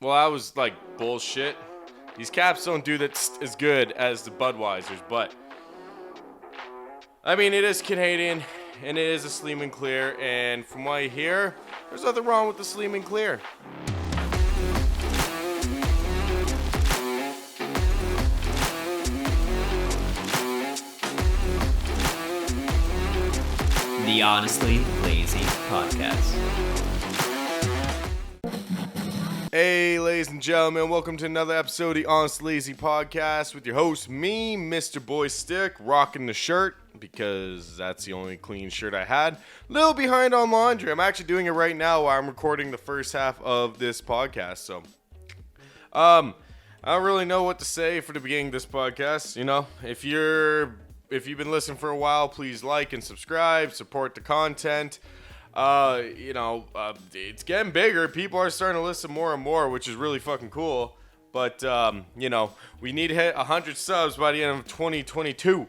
Well, that was like bullshit. These caps don't do that as good as the Budweisers, but I mean, it is Canadian and it is a Sleeman Clear, and from what I hear, there's nothing wrong with the Sleeman Clear. The Honestly Lazy Podcast. Hey, ladies and gentlemen, welcome to another episode of the Honestly Lazy Podcast with your host, me, Mr. BoyStick, rocking the shirt because that's the only clean shirt I had. Little behind on laundry. I'm actually doing it right now while I'm recording the first half of this podcast. So, I don't really know what to say for the beginning of this podcast. You know, if you've been listening for a while, please like and subscribe, support the content. It's getting bigger. People are starting to listen more and more, which is really fucking cool. But, we need to hit 100 subs by the end of 2022.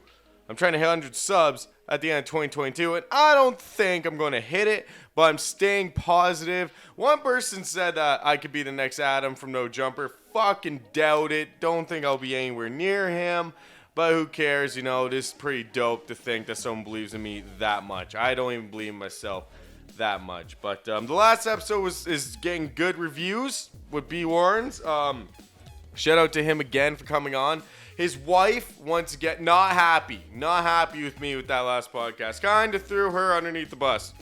I'm trying to hit 100 subs at the end of 2022, and I don't think I'm going to hit it, but I'm staying positive. One person said that I could be the next Adam from No Jumper. Fucking doubt it. Don't think I'll be anywhere near him. But who cares? You know, this is pretty dope to think that someone believes in me that much. I don't even believe in myself that much. But the last episode is getting good reviews with B. Warrens. Shout out to him again for coming on. His wife, once again, not happy with me with that last podcast. Kind of threw her underneath the bus.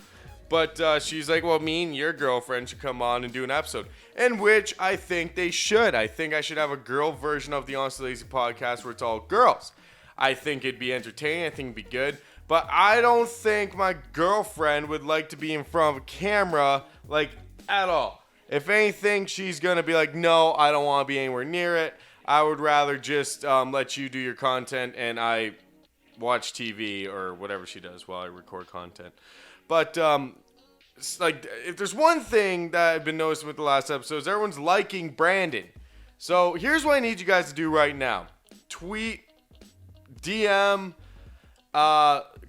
But she's like, well, me and your girlfriend should come on and do an episode. In which I think they should. I think I should have a girl version of the Honestly Lazy Podcast where it's all girls. I think it'd be entertaining. I think it'd be good. But I don't think my girlfriend would like to be in front of a camera, like, at all. If anything, she's going to be like, no, I don't want to be anywhere near it. I would rather just let you do your content and I watch TV or whatever she does while I record content. But, if there's one thing that I've been noticing with the last episodes, everyone's liking Brandon. So here's what I need you guys to do right now. Tweet, DM,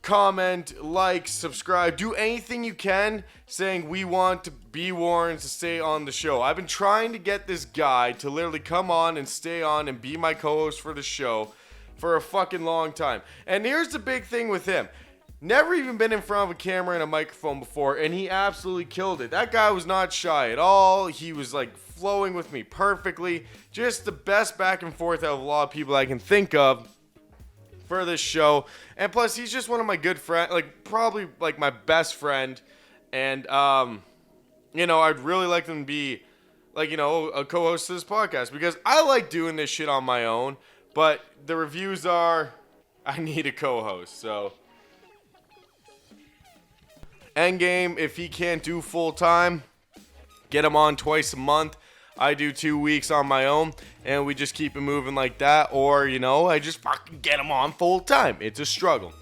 comment, like, subscribe. Do anything you can saying we want to be Warrens to stay on the show. I've been trying to get this guy to literally come on and stay on and be my co-host for the show for a fucking long time. And here's the big thing with him. Never even been in front of a camera and a microphone before, and he absolutely killed it. That guy was not shy at all. He was, like, flowing with me perfectly. Just the best back and forth out of a lot of people I can think of for this show. And plus, he's just one of my good friends, like, probably, like, my best friend. And, I'd really like him to be, like, a co-host of this podcast. Because I like doing this shit on my own, but the reviews are, I need a co-host, so... Endgame, if he can't do full time, get him on twice a month. I do 2 weeks on my own, and we just keep it moving like that. Or, I just fucking get him on full time. It's a struggle.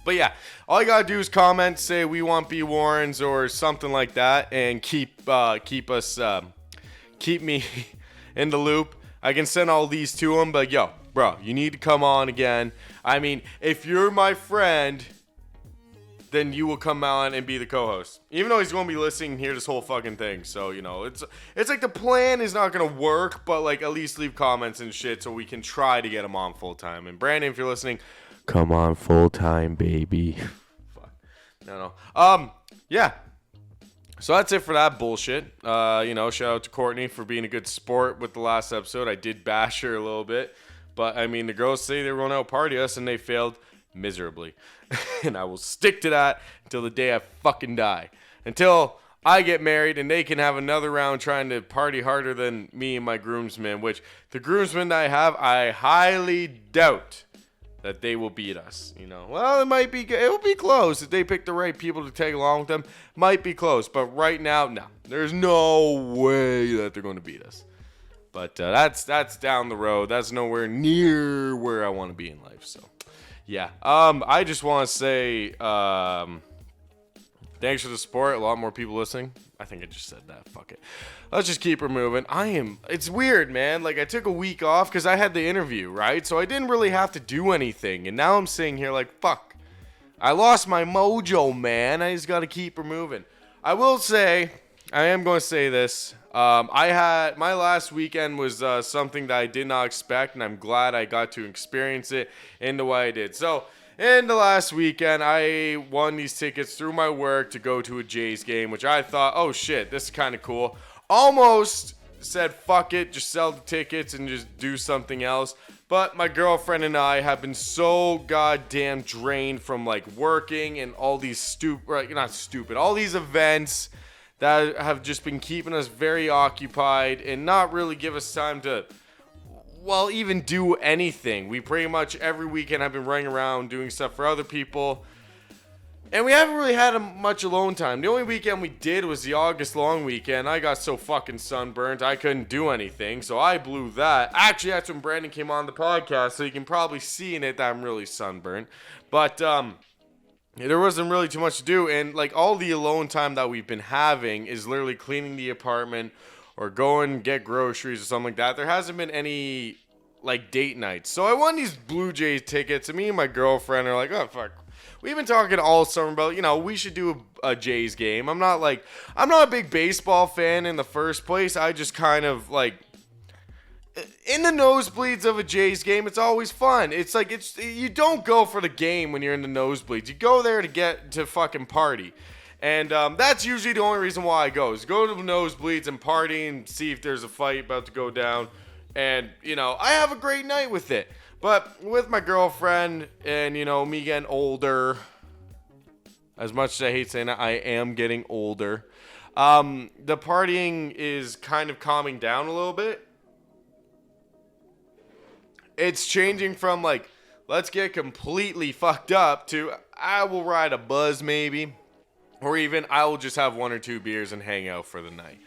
But yeah, all you gotta do is comment, say we want B. Warrens or something like that, and keep me in the loop. I can send all these to him, but yo, bro, you need to come on again. I mean, if you're my friend, then you will come on and be the co-host. Even though he's going to be listening and hear this whole fucking thing. So, it's like the plan is not going to work, but, like, at least leave comments and shit so we can try to get him on full-time. And Brandon, if you're listening, come on full-time, baby. Fuck. No. Yeah. So that's it for that bullshit. Shout out to Courtney for being a good sport with the last episode. I did bash her a little bit. But, I mean, the girls say they were going to out-party us, and they failed miserably. And I will stick to that until the day I fucking die. Until I get married and they can have another round trying to party harder than me and my groomsmen, which the groomsmen that I have, I highly doubt that they will beat us. Well, it will be close. If they pick the right people to tag along with them, might be close. But right now, no. There's no way that they're going to beat us. But that's down the road. That's nowhere near where I want to be in life, so. Yeah, I just want to say thanks for the support. A lot more people listening. I think I just said that. Fuck it. Let's just keep her moving. It's weird, man. Like, I took a week off because I had the interview, right? So I didn't really have to do anything. And now I'm sitting here like, fuck. I lost my mojo, man. I just got to keep her moving. I will say, I am going to say this. My last weekend was something that I did not expect, and I'm glad I got to experience it in the way I did. So, in the last weekend, I won these tickets through my work to go to a Jays game, which I thought, oh shit, this is kind of cool. Almost said, fuck it, just sell the tickets and just do something else. But my girlfriend and I have been so goddamn drained from like working and all these all these events that have just been keeping us very occupied and not really give us time to, well, even do anything. We pretty much every weekend have been running around doing stuff for other people. And we haven't really had much alone time. The only weekend we did was the August long weekend. I got so fucking sunburned, I couldn't do anything. So I blew that. Actually, that's when Brandon came on the podcast, so you can probably see in it that I'm really sunburned. But there wasn't really too much to do. And like all the alone time that we've been having is literally cleaning the apartment or going and get groceries or something like that. There hasn't been any like date nights. So I won these Blue Jays tickets, and me and my girlfriend are like, oh fuck. We've been talking all summer about, we should do a Jays game. I'm not a big baseball fan in the first place. I just kind of like, in the nosebleeds of a Jays game, it's always fun. It's like, you don't go for the game when you're in the nosebleeds. You go there to get to fucking party. And that's usually the only reason why I go, is go to the nosebleeds and party and see if there's a fight about to go down. And, I have a great night with it. But with my girlfriend and, me getting older, as much as I hate saying that, I am getting older. The partying is kind of calming down a little bit. It's changing from like, let's get completely fucked up to I will ride a buzz maybe. Or even I will just have 1 or 2 beers and hang out for the night.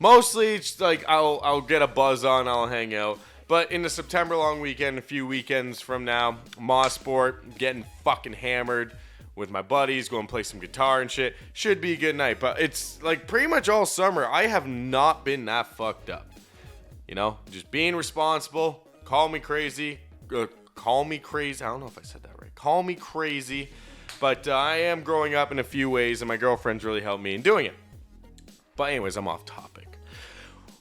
Mostly it's like I'll get a buzz on, I'll hang out. But in the September long weekend, a few weekends from now, Mossport, getting fucking hammered with my buddies, going to play some guitar and shit. Should be a good night. But it's like pretty much all summer, I have not been that fucked up. Just being responsible. Call me crazy. Call me crazy. I don't know if I said that right. Call me crazy. But I am growing up in a few ways, and my girlfriend's really helped me in doing it. But anyways, I'm off topic.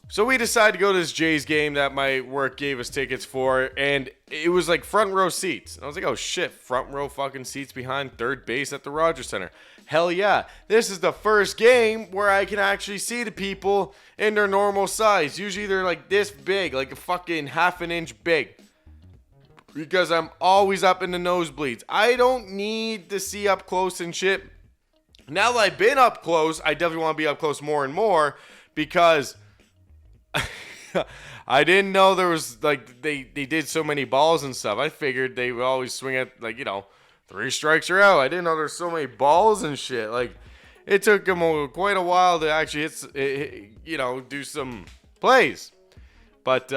So we decided to go to this Jays game that my work gave us tickets for, and it was like front row seats. And I was like, oh shit, front row fucking seats behind third base at the Rogers Center. Hell yeah. This is the first game where I can actually see the people in their normal size. Usually they're like this big, like a fucking half an inch big. Because I'm always up in the nosebleeds. I don't need to see up close and shit. Now that I've been up close, I definitely want to be up close more and more because I didn't know there was like they did so many balls and stuff. I figured they would always swing at 3 strikes are out. I didn't know there's so many balls and shit. Like it took them quite a while to actually do some plays. But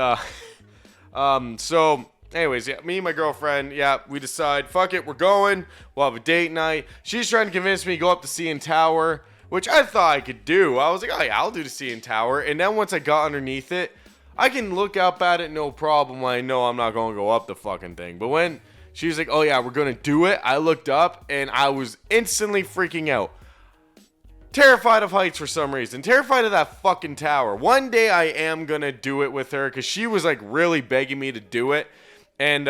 so anyways, yeah, me and my girlfriend, we decide, fuck it, we're going. We'll have a date night. She's trying to convince me to go up the CN Tower, which I thought I could do. I was like, oh yeah, I'll do the CN Tower. And then once I got underneath it, I can look up at it no problem when I know I'm not going to go up the fucking thing. But when she was like, oh yeah, we're going to do it, I looked up and I was instantly freaking out. Terrified of heights for some reason. Terrified of that fucking tower. One day I am going to do it with her because she was like really begging me to do it. And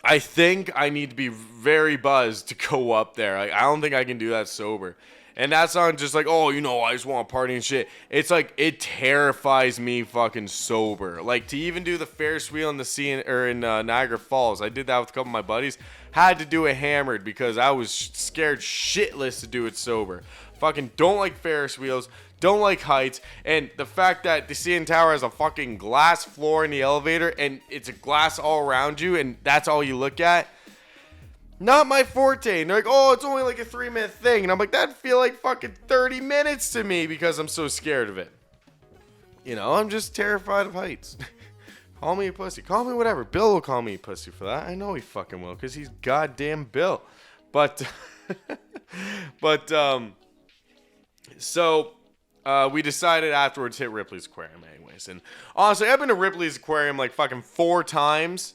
I think I need to be very buzzed to go up there. Like, I don't think I can do that sober. And that's not just like, oh, I just want to party and shit. It's like, it terrifies me fucking sober. Like, to even do the Ferris wheel in the sea or in Niagara Falls, I did that with a couple of my buddies. Had to do it hammered because I was scared shitless to do it sober. Fucking don't like Ferris wheels. Don't like heights. And the fact that the CN Tower has a fucking glass floor in the elevator and it's a glass all around you and that's all you look at. Not my forte. And they're like, oh, it's only like a 3-minute thing. And I'm like, that'd feel like fucking 30 minutes to me because I'm so scared of it. I'm just terrified of heights. Call me a pussy. Call me whatever. Bill will call me a pussy for that. I know he fucking will because he's goddamn Bill. But, so we decided afterwards to hit Ripley's Aquarium anyways. And honestly, I've been to Ripley's Aquarium like fucking 4 times.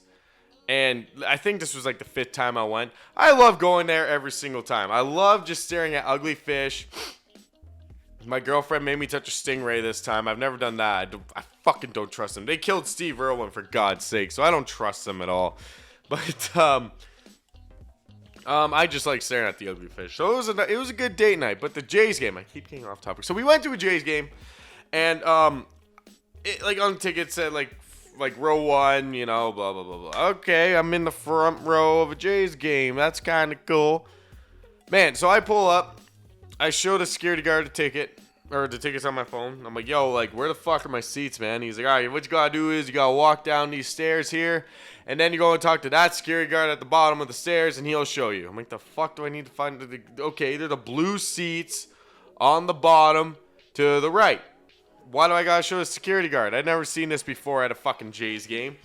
And I think this was like the 5th time I went. I love going there every single time. I love just staring at ugly fish My girlfriend made me touch a stingray this time. I've never done that. I fucking don't trust them. They killed Steve Irwin, for God's sake, so I don't trust them at all. But I just like staring at the ugly fish. So it was a good date night. But the Jays game, I keep getting off topic. So we went to a Jays game, and it, like on the ticket said like row 1, you know, blah blah blah blah. Okay, I'm in the front row of a Jays game. That's kind of cool, man. So I pull up. I showed a security guard a ticket, or the ticket's on my phone. I'm like, yo, like, where the fuck are my seats, man? He's like, all right, what you gotta do is you gotta walk down these stairs here, and then you go and talk to that security guard at the bottom of the stairs, and he'll show you. I'm like, the fuck do I need to find? Okay, they're the blue seats on the bottom to the right. Why do I gotta show the security guard? I'd never seen this before at a fucking Jays game.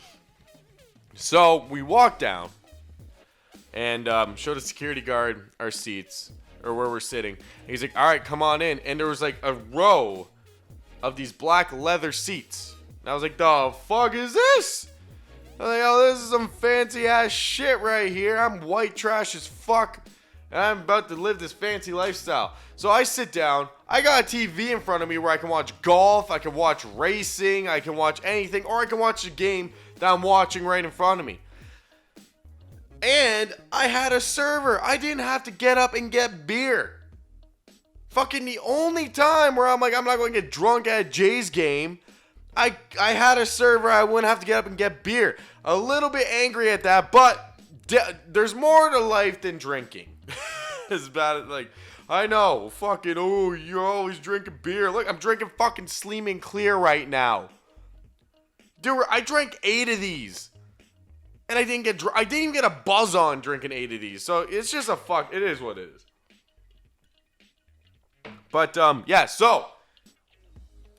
So we walk down and show the security guard our seats, or where we're sitting. And he's like, all right, come on in. And there was like a row of these black leather seats. And I was like, the fuck is this? I was like, oh, this is some fancy ass shit right here. I'm white trash as fuck. And I'm about to live this fancy lifestyle. So I sit down. I got a TV in front of me where I can watch golf, I can watch racing, I can watch anything, or I can watch the game that I'm watching right in front of me. And I had a server. I didn't have to get up and get beer. Fucking the only time where I'm like, I'm not going to get drunk at a Jays game, I had a server. I wouldn't have to get up and get beer. A little bit angry at that, but there's more to life than drinking. As bad as, like, I know, fucking, oh, you're always drinking beer. Look, I'm drinking fucking Sleeman Clear right now. Dude, I drank 8 of these. And I didn't even get a buzz on drinking 8 of these. So it's just it is what it is. But, yeah, so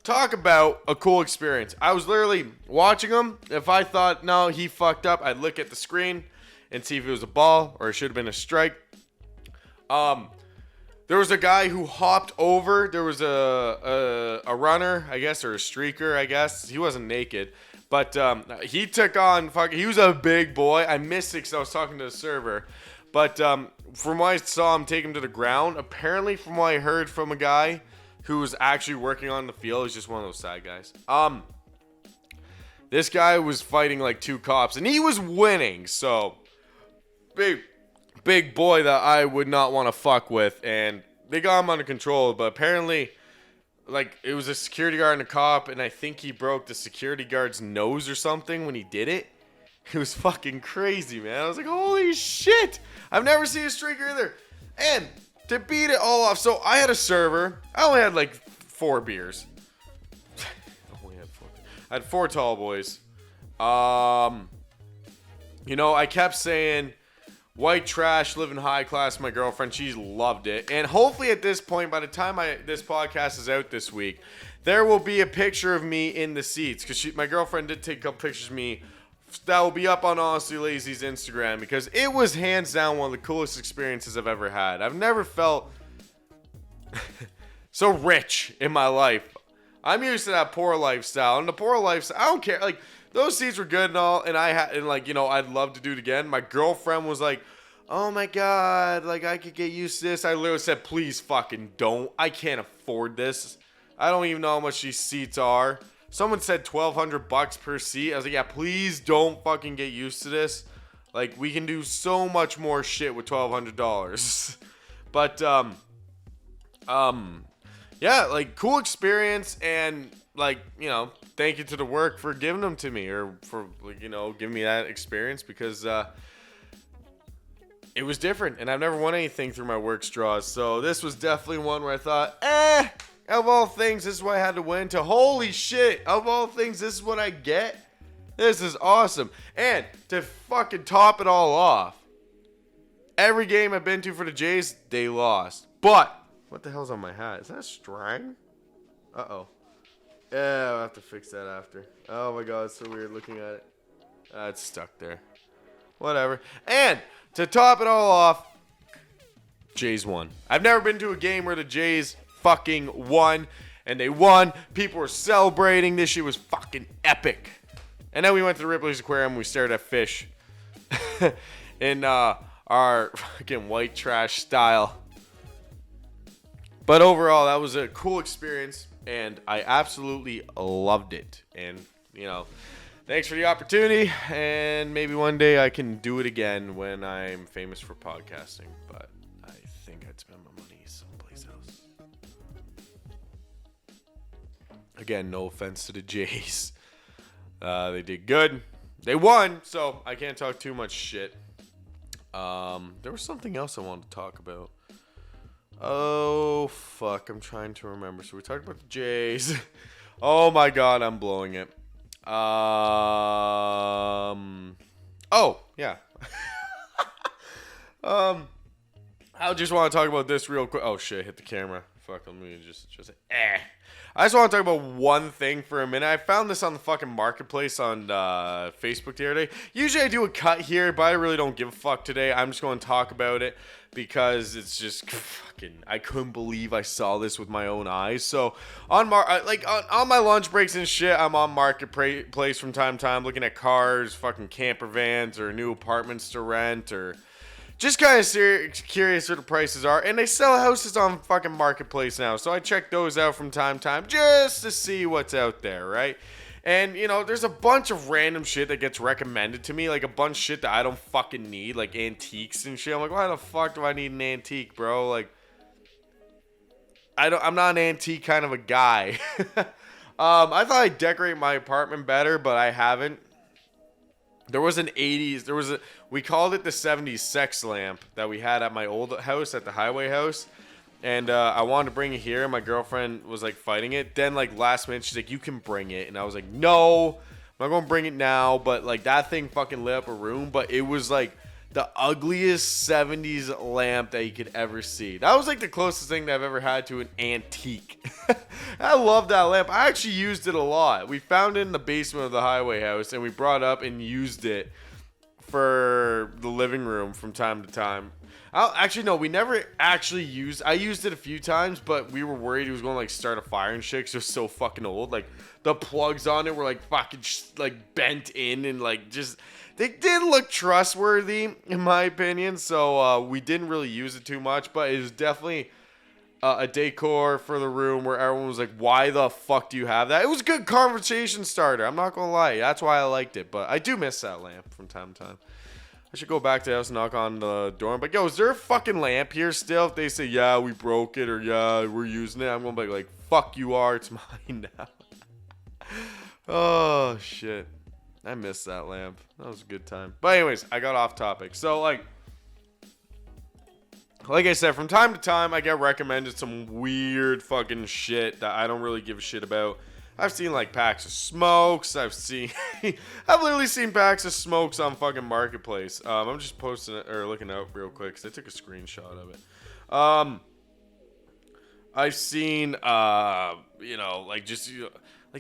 talk about a cool experience. I was literally watching him. If I thought, no, he fucked up, I'd look at the screen and see if it was a ball or it should have been a strike. There was a guy who hopped over. There was a runner, I guess, or a streaker, I guess. He wasn't naked. But he took on, he was a big boy. I missed it because I was talking to the server. But from what I saw him take him to the ground, apparently from what I heard from a guy who was actually working on the field, he's just one of those side guys. This guy was fighting like 2 cops, and he was winning. So, big boy that I would not want to fuck with. And they got him under control, but apparently, like, it was a security guard and a cop, and I think he broke the security guard's nose or something when he did it. It was fucking crazy, man. I was like, holy shit. I've never seen a streaker either. And to beat it all off, so I had a server. I only had like 4 beers. I had 4 tall boys. You know, I kept saying, white trash, living high class. My girlfriend, she loved it. And hopefully at this point, by the time this podcast is out this week, there will be a picture of me in the seats. Because my girlfriend did take a couple pictures of me. That will be up on Honestly Lazy's Instagram. Because it was hands down one of the coolest experiences I've ever had. I've never felt so rich in my life. I'm used to that poor lifestyle. And the poor lifestyle, I don't care. Like, those seats were good and all, and like, you know, I'd love to do it again. My girlfriend was like, oh my God, like, I could get used to this. I literally said, please fucking don't. I can't afford this. I don't even know how much these seats are. Someone said $1,200 per seat. I was like, yeah, please don't fucking get used to this. Like, we can do so much more shit with $1,200. But, yeah, like, cool experience, and, like, you know, thank you to the work for giving them to me, or for, like, you know, giving me that experience, because it was different, and I've never won anything through my work straws. So this was definitely one where I thought, of all things, this is what I had to win, to holy shit, of all things, this is what I get. This is awesome. And to fucking top it all off, every game I've been to for the Jays, they lost. But what the hell's on my hat? Is that a strang? Uh-oh. Yeah, I'll have to fix that after. Oh my God, it's so weird looking at it. It's stuck there. Whatever. And to top it all off, Jays won. I've never been to a game where the Jays fucking won. And they won. People were celebrating. This shit was fucking epic. And then we went to the Ripley's Aquarium and we stared at fish. In our fucking white trash style. But overall, that was a cool experience, and I absolutely loved it. And, thanks for the opportunity, and maybe one day I can do it again when I'm famous for podcasting. But I think I'd spend my money someplace else. Again, no offense to the Jays. They did good. They won, so I can't talk too much shit. There was something else I wanted to talk about. Oh, fuck. I'm trying to remember. So we talked about the Jays. Oh, my God. I'm blowing it. Oh, yeah. I just want to talk about this real quick. Oh, shit. Hit the camera. Fuck. Let me just I just want to talk about one thing for a minute. I found this on the fucking marketplace on Facebook the other day. Usually I do a cut here, but I really don't give a fuck today. I'm just going to talk about it because it's just fucking. I couldn't believe I saw this with my own eyes. So on my lunch breaks and shit, I'm on marketplace from time to time, looking at cars, fucking camper vans, or new apartments to rent, or just kind of curious what the prices are. And they sell houses on fucking marketplace now. So I check those out from time to time just to see what's out there, right? And, there's a bunch of random shit that gets recommended to me. Like a bunch of shit that I don't fucking need. Like antiques and shit. I'm like, why the fuck do I need an antique, bro? Like, I'm not an antique kind of a guy. I thought I'd decorate my apartment better, but I haven't. There was an 80s, we called it the 70s sex lamp that we had at my old house, at the highway house. And I wanted to bring it here. My girlfriend was like fighting it. Then like last minute, she's like, you can bring it. And I was like, no, I'm not going to bring it now. But like that thing fucking lit up a room. But it was like the ugliest 70s lamp that you could ever see. That was like the closest thing that I've ever had to an antique. I love that lamp. I actually used it a lot. We found it in the basement of the highway house, and we brought it up and used it for the living room from time to time. We never actually used. I used it a few times, but we were worried it was going to like start a fire and shit because it was so fucking old. Like the plugs on it were like fucking like bent in and like just. They didn't look trustworthy, in my opinion, so we didn't really use it too much, but it was definitely a decor for the room where everyone was like, why the fuck do you have that? It was a good conversation starter, I'm not gonna lie. That's why I liked it, but I do miss that lamp from time to time. I should go back to the house and knock on the door. I'm like, yo, is there a fucking lamp here still? If they say, yeah, we broke it, or yeah, we're using it, I'm gonna be like, fuck you are, it's mine now. Oh, shit. I missed that lamp. That was a good time. But anyways, I got off topic. So, like I said, from time to time, I get recommended some weird fucking shit that I don't really give a shit about. I've seen, like, packs of smokes. I've literally seen packs of smokes on fucking Marketplace. I'm just posting it, or looking out real quick, because I took a screenshot of it. I've seen,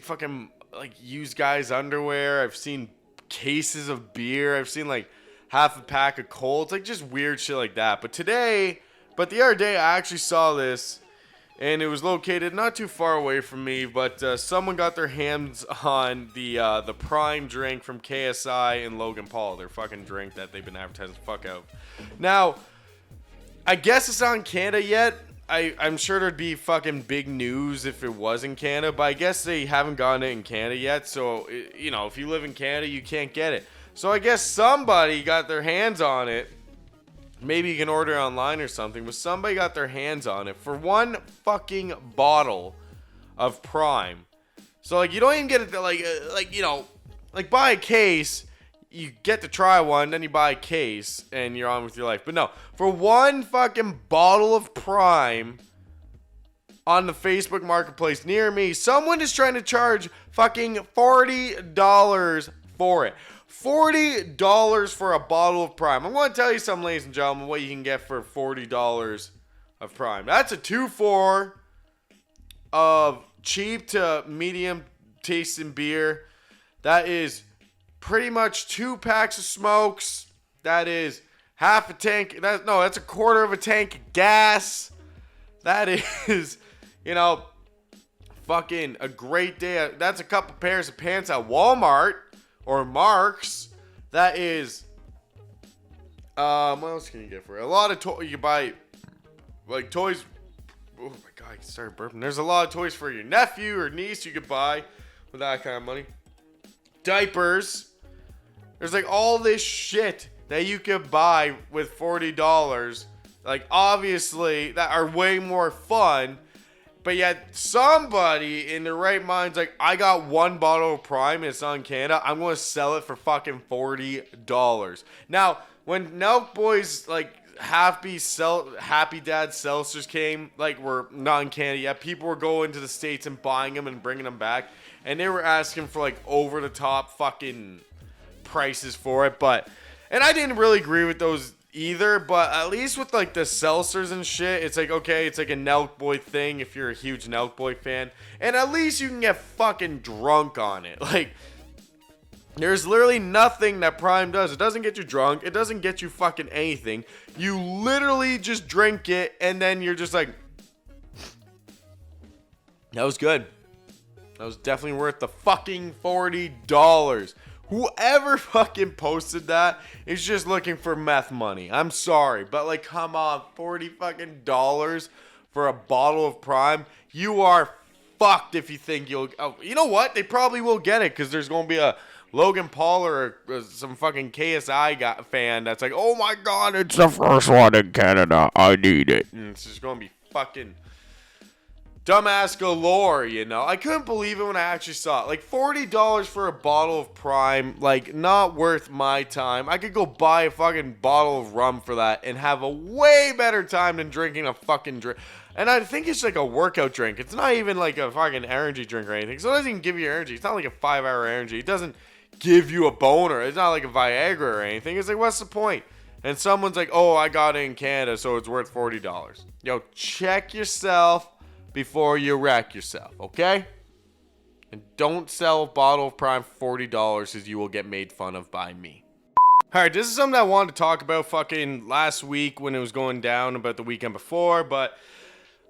fucking like used guys' underwear. I've seen cases of beer. I've seen like half a pack of Colts, like just weird shit like that. But the other day I actually saw this, and it was located not too far away from me. But someone got their hands on the Prime drink from KSI and Logan Paul. Their fucking drink that they've been advertising the fuck out. Now, I guess it's not in Canada yet. I'm sure there'd be fucking big news if it was in Canada, but I guess they haven't gotten it in Canada yet. So, if you live in Canada, you can't get it. So I guess somebody got their hands on it. Maybe you can order it online or something, but somebody got their hands on it for one fucking bottle of Prime. So, like, you don't even get it, like buy a case. You get to try one, then you buy a case, and you're on with your life. But no, for one fucking bottle of Prime on the Facebook Marketplace near me, someone is trying to charge fucking $40 for it. $40 for a bottle of Prime. I'm going to tell you something, ladies and gentlemen, what you can get for $40 of Prime. That's a 2-4 of cheap to medium tasting beer. That is pretty much 2 packs of smokes. That is half a tank. That's a quarter of a tank of gas. That is, fucking a great day. That's a couple pairs of pants at Walmart or Marks. That is, what else can you get for it? A lot of toys. You can buy, like, toys Oh my god, I started burping. There's a lot of toys for your nephew or niece you could buy with that kind of money. Diapers. There's like all this shit that you could buy with $40. Like obviously that are way more fun. But yet somebody in their right mind's like, I got one bottle of Prime and it's not in Canada. I'm going to sell it for fucking $40. Now, when Nelk Boys like Happy Dad seltzers came, like were not in Canada yet, people were going to the States and buying them and bringing them back. And they were asking for like over the top fucking prices for it. And I didn't really agree with those either, but at least with like the seltzers and shit, it's like, okay, it's like a Nelk Boy thing if you're a huge Nelk Boy fan, and at least you can get fucking drunk on it. Like, there's literally nothing that Prime does. It doesn't get you drunk, it doesn't get you fucking anything. You literally just drink it and then you're just like, that was good. That was definitely worth the fucking $40. Whoever fucking posted that is just looking for meth money. I'm sorry, but like, come on, $40 fucking dollars for a bottle of Prime. You are fucked if you think you'll. Oh, you know what? They probably will get it because there's gonna be a Logan Paul or some fucking KSI fan that's like, oh my god, it's the first one in Canada. I need it. And it's just gonna be fucking dumbass galore, you know. I couldn't believe it when I actually saw it. Like $40 for a bottle of Prime, like not worth my time. I could go buy a fucking bottle of rum for that and have a way better time than drinking a fucking drink. And I think it's like a workout drink. It's not even like a fucking energy drink or anything. So it doesn't even give you energy. It's not like a 5-hour energy. It doesn't give you a boner. It's not like a Viagra or anything. It's like, what's the point? And someone's like, oh, I got it in Canada, so it's worth $40. Yo, check yourself before you wreck yourself, okay? And don't sell a bottle of Prime for $40 as you will get made fun of by me. Alright, this is something I wanted to talk about fucking last week when it was going down about the weekend before, but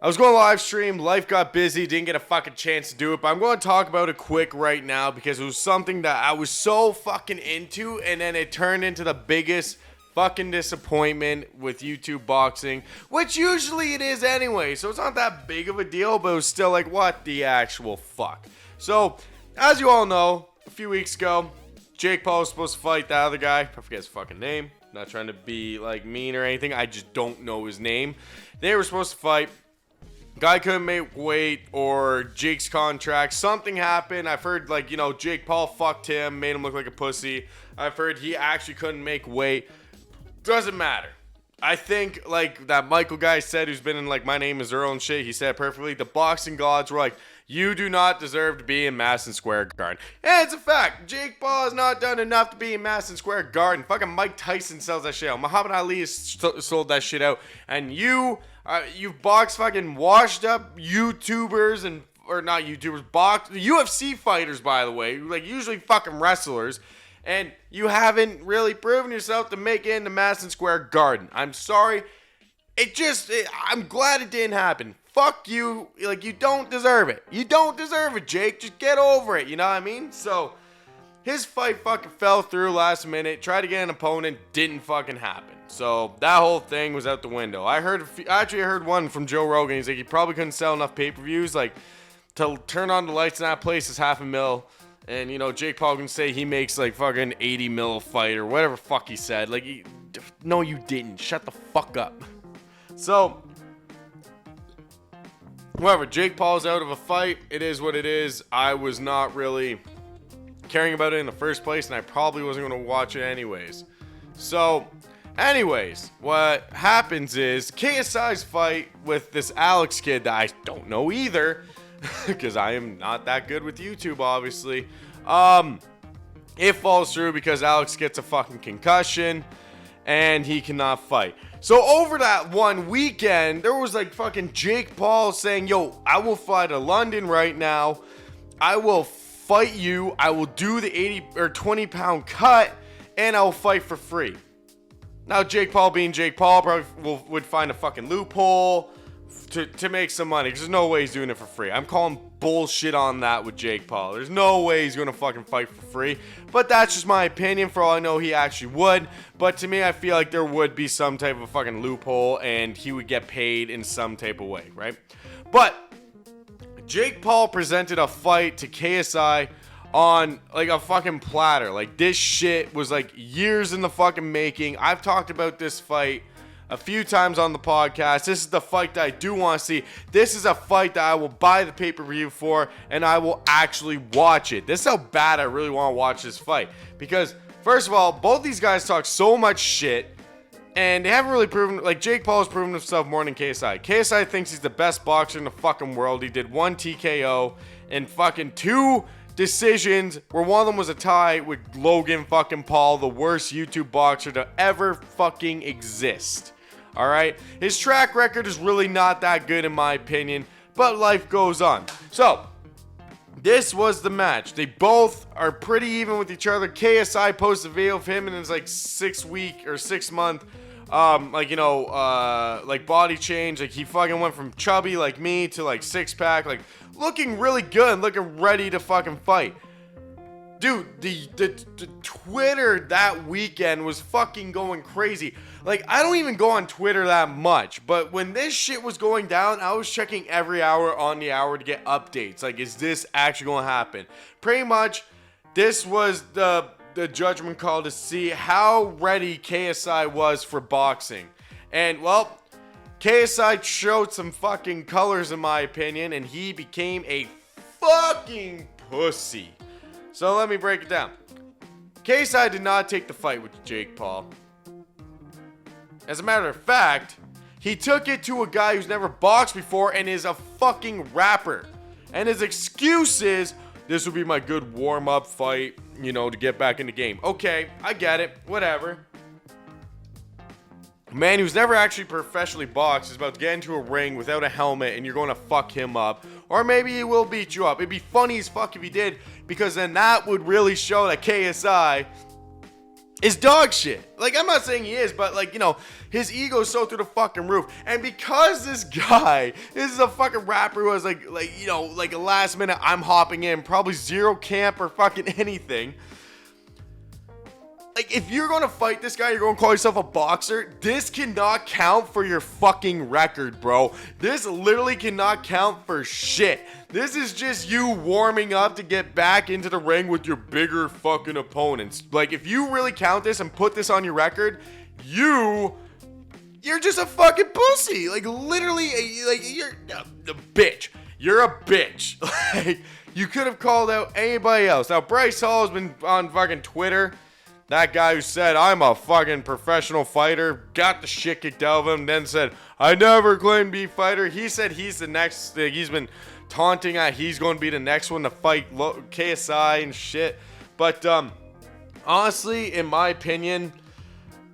I was going live stream, life got busy, didn't get a fucking chance to do it, but I'm going to talk about it quick right now because it was something that I was so fucking into, and then it turned into the biggest fucking disappointment with YouTube boxing, which usually it is anyway, so it's not that big of a deal, but it was still like, what the actual fuck. So, as you all know, a few weeks ago, Jake Paul was supposed to fight that other guy. I forget his fucking name. Not trying to be like mean or anything, I just don't know his name. They were supposed to fight. Guy couldn't make weight, or Jake's contract, something happened. I've heard, like, you know, Jake Paul fucked him, made him look like a pussy. I've heard he actually couldn't make weight. Doesn't matter. I think, like, that Michael guy said, who's been in, like, My Name is Earl and shit, he said perfectly, the boxing gods were like, you do not deserve to be in Madison Square Garden. And it's a fact. Jake Paul has not done enough to be in Madison Square Garden. Fucking Mike Tyson sells that shit out. Muhammad Ali has sold that shit out. And you box fucking washed up YouTubers and, or not YouTubers, box UFC fighters, by the way, like usually fucking wrestlers, and you haven't really proven yourself to make it into Madison Square Garden. I'm sorry. I'm glad it didn't happen. Fuck you. Like, you don't deserve it. You don't deserve it, Jake. Just get over it. You know what I mean? So, his fight fucking fell through last minute. Tried to get an opponent. Didn't fucking happen. So, that whole thing was out the window. I heard one from Joe Rogan. He's like, he probably couldn't sell enough pay-per-views. Like, to turn on the lights in that place is $500,000. And, you know, Jake Paul can say he makes, like, fucking $80 million a fight or whatever fuck he said. Like, no, you didn't. Shut the fuck up. So, whatever, Jake Paul's out of a fight. It is what it is. I was not really caring about it in the first place, and I probably wasn't going to watch it anyways. So, anyways, what happens is KSI's fight with this Alex kid that I don't know either, because I am not that good with YouTube, obviously. It falls through because Alex gets a fucking concussion, and he cannot fight. So over that one weekend, there was like fucking Jake Paul saying, yo, I will fly to London right now. I will fight you. I will do the 80 or 20 pound cut, and I'll fight for free. Now, Jake Paul being Jake Paul probably would find a fucking loophole, to make some money, because there's no way he's doing it for free. I'm calling bullshit on that with Jake Paul. There's no way he's gonna fucking fight for free. But that's just my opinion. For all I know, he actually would. But to me, I feel like there would be some type of fucking loophole, and he would get paid in some type of way, right? But Jake Paul presented a fight to KSI on like a fucking platter. Like, this shit was like years in the fucking making. I've talked about this fight a few times on the podcast. This is the fight that I do want to see. This is a fight that I will buy the pay-per-view for, and I will actually watch it. This is how bad I really want to watch this fight. Because, first of all, both these guys talk so much shit, and they haven't really proven, like, Jake Paul has proven himself more than KSI. KSI thinks he's the best boxer in the fucking world. He did 1 TKO and fucking 2 decisions, where one of them was a tie with Logan fucking Paul, the worst YouTube boxer to ever fucking exist. Alright? His track record is really not that good in my opinion, but life goes on. So, this was the match. They both are pretty even with each other. KSI posted a video of him in his like 6-week or 6-month like body change. Like, he fucking went from chubby like me to like 6-pack, like looking really good, looking ready to fucking fight. Dude, the Twitter that weekend was fucking going crazy. Like, I don't even go on Twitter that much, but when this shit was going down, I was checking every hour on the hour to get updates. Like, is this actually going to happen? Pretty much, this was the judgment call to see how ready KSI was for boxing. And, well, KSI showed some fucking colors in my opinion, and he became a fucking pussy. So let me break it down. KSI did not take the fight with Jake Paul. As a matter of fact, he took it to a guy who's never boxed before and is a fucking rapper. And his excuse is, this will be my good warm-up fight, you know, to get back in the game. Okay, I get it. Whatever. A man who's never actually professionally boxed is about to get into a ring without a helmet, and you're going to fuck him up. Or maybe he will beat you up. It'd be funny as fuck if he did, because then that would really show that KSI is dog shit. Like, I'm not saying he is, but, like, you know, his ego's so through the fucking roof. And because this guy is a fucking rapper who has, like you know, like a last minute, I'm hopping in, probably zero camp or fucking anything. Like, if you're going to fight this guy, you're going to call yourself a boxer, this cannot count for your fucking record, bro. This literally cannot count for shit. This is just you warming up to get back into the ring with your bigger fucking opponents. Like, if you really count this and put this on your record, you're just a fucking pussy. Like, literally, like, you're a bitch. You're a bitch. Like, you could have called out anybody else. Now, Bryce Hall has been on fucking Twitter. That guy who said, I'm a fucking professional fighter, got the shit kicked out of him, then said, I never claimed to be a fighter. He said he's the next, he's been taunting at he's going to be the next one to fight KSI and shit. But, honestly, in my opinion,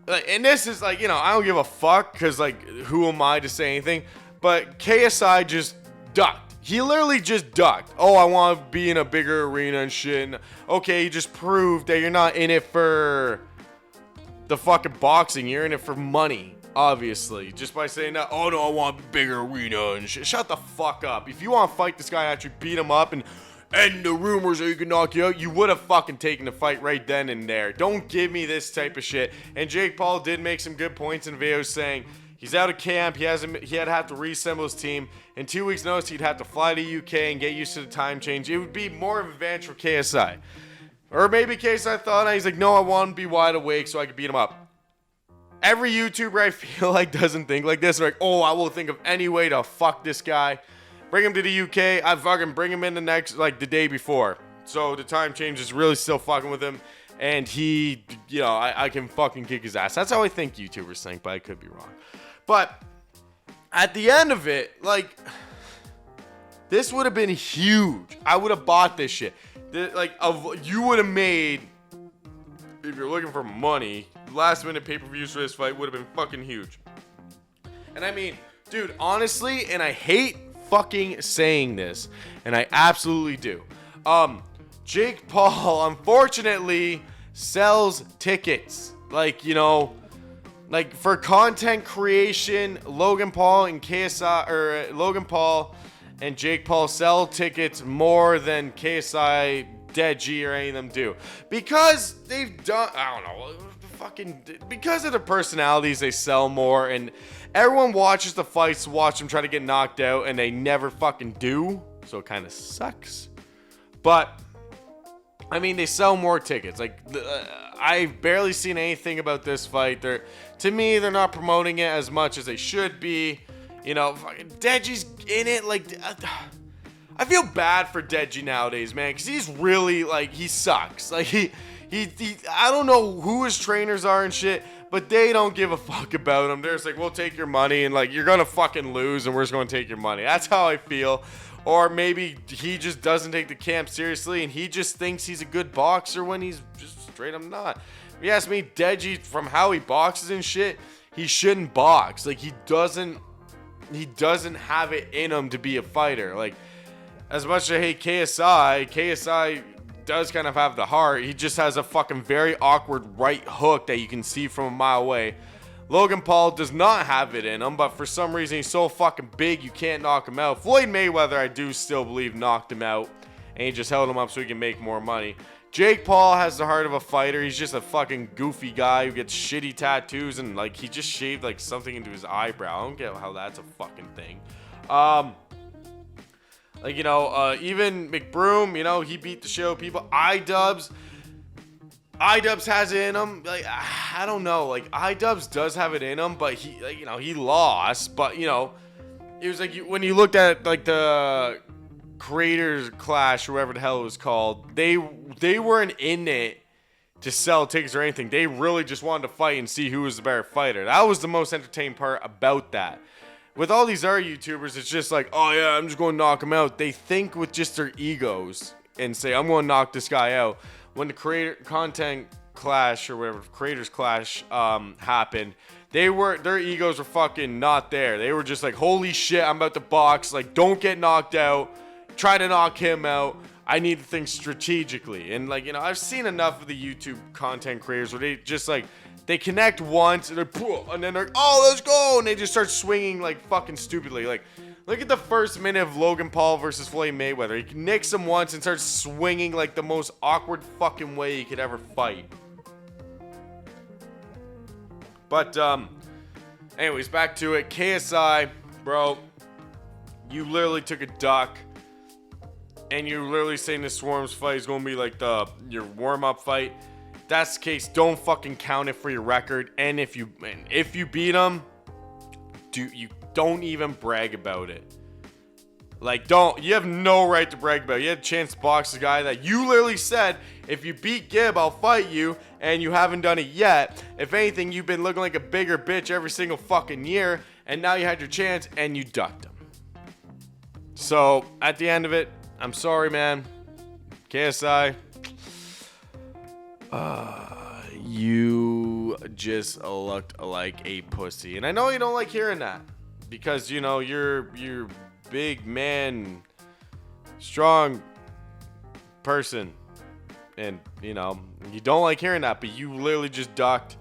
and this is like, you know, I don't give a fuck, because, like, who am I to say anything? But KSI just ducked. He literally just ducked. Oh, I want to be in a bigger arena and shit. And, okay, you just proved that you're not in it for the fucking boxing. You're in it for money, obviously. Just by saying that, oh, no, I want a bigger arena and shit. Shut the fuck up. If you want to fight this guy, actually beat him up and the rumors that he can knock you out, you would have fucking taken the fight right then and there. Don't give me this type of shit. And Jake Paul did make some good points in videos saying he's out of camp. He had to have to reassemble his team. In 2 weeks' notice, he'd have to fly to UK and get used to the time change. It would be more of an advantage for KSI. Or maybe KSI thought, he's like, no, I want to be wide awake so I can beat him up. Every YouTuber I feel like doesn't think like this. They're like, oh, I will think of any way to fuck this guy. Bring him to the UK. I fucking bring him in the day before. So the time change is really still fucking with him. And he, you know, I can fucking kick his ass. That's how I think YouTubers think, but I could be wrong. But at the end of it, like, this would have been huge. I would have bought this shit. You would have made, if you're looking for money, last minute pay-per-views for this fight would have been fucking huge. And I mean, dude, honestly, and I hate fucking saying this, and I absolutely do. Jake Paul, unfortunately, sells tickets. Like, you know, like for content creation, Logan Paul and KSI or Logan Paul and Jake Paul sell tickets more than KSI, Deji, or any of them do, because they've done, I don't know, because of their personalities, they sell more, and everyone watches the fights to watch them try to get knocked out, and they never fucking do, so it kind of sucks. But I mean, they sell more tickets. Like, I've barely seen anything about this fight. To me, they're not promoting it as much as they should be. You know, Deji's in it. Like, I feel bad for Deji nowadays, man, because he's really, like, he sucks. Like, he I don't know who his trainers are and shit, but they don't give a fuck about him. They're just like, we'll take your money, and, like, you're gonna fucking lose, and we're just gonna take your money. That's how I feel. Or maybe he just doesn't take the camp seriously, and he just thinks he's a good boxer when he's just straight up not. If you ask me, Deji, from how he boxes and shit, he shouldn't box. Like, he doesn't have it in him to be a fighter. Like, as much as I hate KSI does kind of have the heart. He just has a fucking very awkward right hook that you can see from a mile away. Logan Paul does not have it in him, but for some reason he's so fucking big you can't knock him out. Floyd Mayweather, I do still believe, knocked him out, and he just held him up so he can make more money. Jake Paul has the heart of a fighter. He's just a fucking goofy guy who gets shitty tattoos, and like he just shaved like something into his eyebrow. I don't get how that's a fucking thing. Like, you know, even McBroom, you know, he beat the show. People, iDubbbz has it in him. Like, I don't know. Like, iDubbbz does have it in him, but he, like, you know, he lost. But, you know, it was like when you looked at like the Creators Clash, or whatever the hell it was called, they weren't in it to sell tickets or anything. They really just wanted to fight and see who was the better fighter. That was the most entertaining part about that. With all these other YouTubers, it's just like, oh yeah, I'm just going to knock him out. They think with just their egos and say, I'm going to knock this guy out. When the content clash or whatever, Creators Clash happened, their egos were fucking not there. They were just like, holy shit, I'm about to box. Like, don't get knocked out. Try to knock him out. I need to think strategically. And like, you know, I've seen enough of the YouTube content creators where they just like, they connect once and then they're, oh, let's go. And they just start swinging like fucking stupidly. Like, look at the first minute of Logan Paul versus Floyd Mayweather. He nicks him once and starts swinging like the most awkward fucking way he could ever fight. But, anyways, back to it. KSI, bro, you literally took a duck. And you're literally saying this Swarms fight is going to be like your warm-up fight. If that's the case, don't fucking count it for your record. And if you beat him, you don't even brag about it. Like, you have no right to brag about it. You had a chance to box a guy that you literally said, if you beat Gib, I'll fight you, and you haven't done it yet. If anything, you've been looking like a bigger bitch every single fucking year, and now you had your chance, and you ducked him. So, at the end of it, I'm sorry, man. KSI. You just looked like a pussy. And I know you don't like hearing that. Because, you know, you're big man, strong person. And, you know, you don't like hearing that. But you literally just ducked.